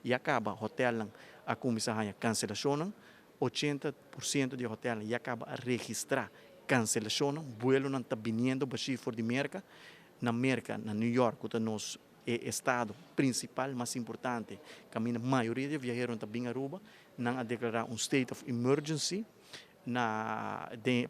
e acaba hotel a começar a cancelação, 80% de hotel e acaba a registrar cancelação, vuelo não está vindo para for de merca, na merca, na New York, que é nosso estado principal, mais importante, que a maioria de viajeros está bem Aruba, não a declarar um state of emergency,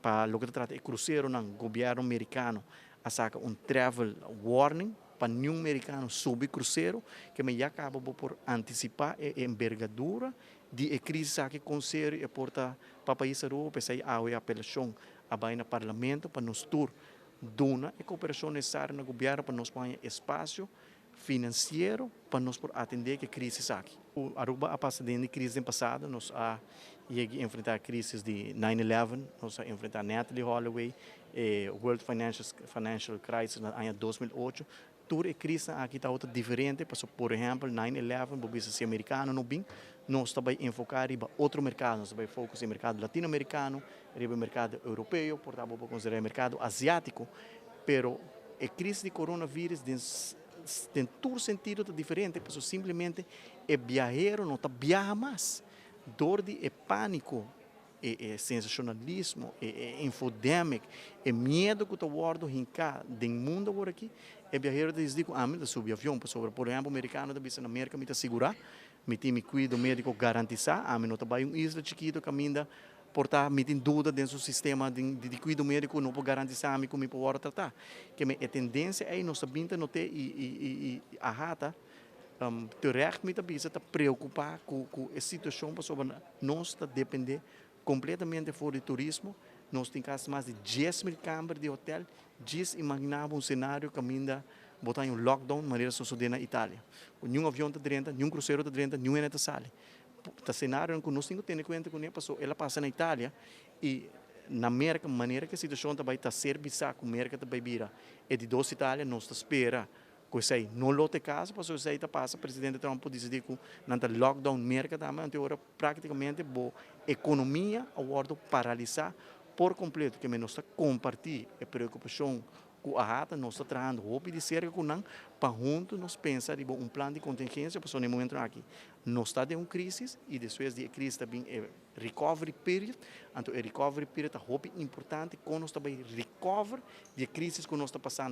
para o que trata de cruzeiro, o governo americano a saca travel warning para nenhum americano subir cruzeiro, que me acaba por antecipar a envergadura de crise que considera e porta para país Aruba, sai a apelação a vai no parlamento para nos tur dona e cooperação necessária no governo para nos ter espaço financeiro para nos atender que crise aqui. O Aruba a passado de crise no passado, nós a enfrentar crises de 9/11, nós a enfrentar Natalie Holloway, World Financial Crisis no ano 2008. Toda a crise aqui está outra diferente, por exemplo, 9/11, o business americano não bem, nós também enfocar em outro mercado, nós também focus em mercado latino-americano, em mercado europeu, portanto, vamos considerar mercado asiático, pero a crise de coronavírus tem todo sentido diferente, porque simplesmente o viajero não está viaja mais. Dor de pânico, sensacionalismo, infodemic, medo que está guardado em cá, do mundo agora aqui, o viajero diz que me subir avião, por exemplo, o americano da na América me segurar, me cuido médico garantizar, me não está em uma isla chiquita que ainda portar me tem dúvida dentro do sistema de cuidado médico não pode garantir me como pode tratar, que a tendência é nós sabemos não ter a rata terecht me também está preocupar com a situação sobre nós está depender completamente fora do turismo, nós temos mais de 10.000 câmaras de hotel, imaginava cenário que ainda botar em lockdown, maneira suceder na Itália. Nenhum avião está dentro, nenhum cruzeiro está dentro, nenhum está sale. O cenário que nós temos que ter conta com ela passa na Itália e na América, maneira que a situação também está serviçada com a América também vira. É de dois Itália, nós espera que isso não lote caso, porque isso aí passa, o presidente Trump decidir que não está lockdown América também, agora praticamente a economia agora paralisar por completo, que nós está compartilhando a preocupação com a rata, nós está trazendo roupa de cerca com não, para juntos nós pensar em plano de contingência, para no momento aqui. Nós está de uma crise e depois de crise também é recovery period, então o recovery period é roupa importante, quando nós também recover de crises que nós está passando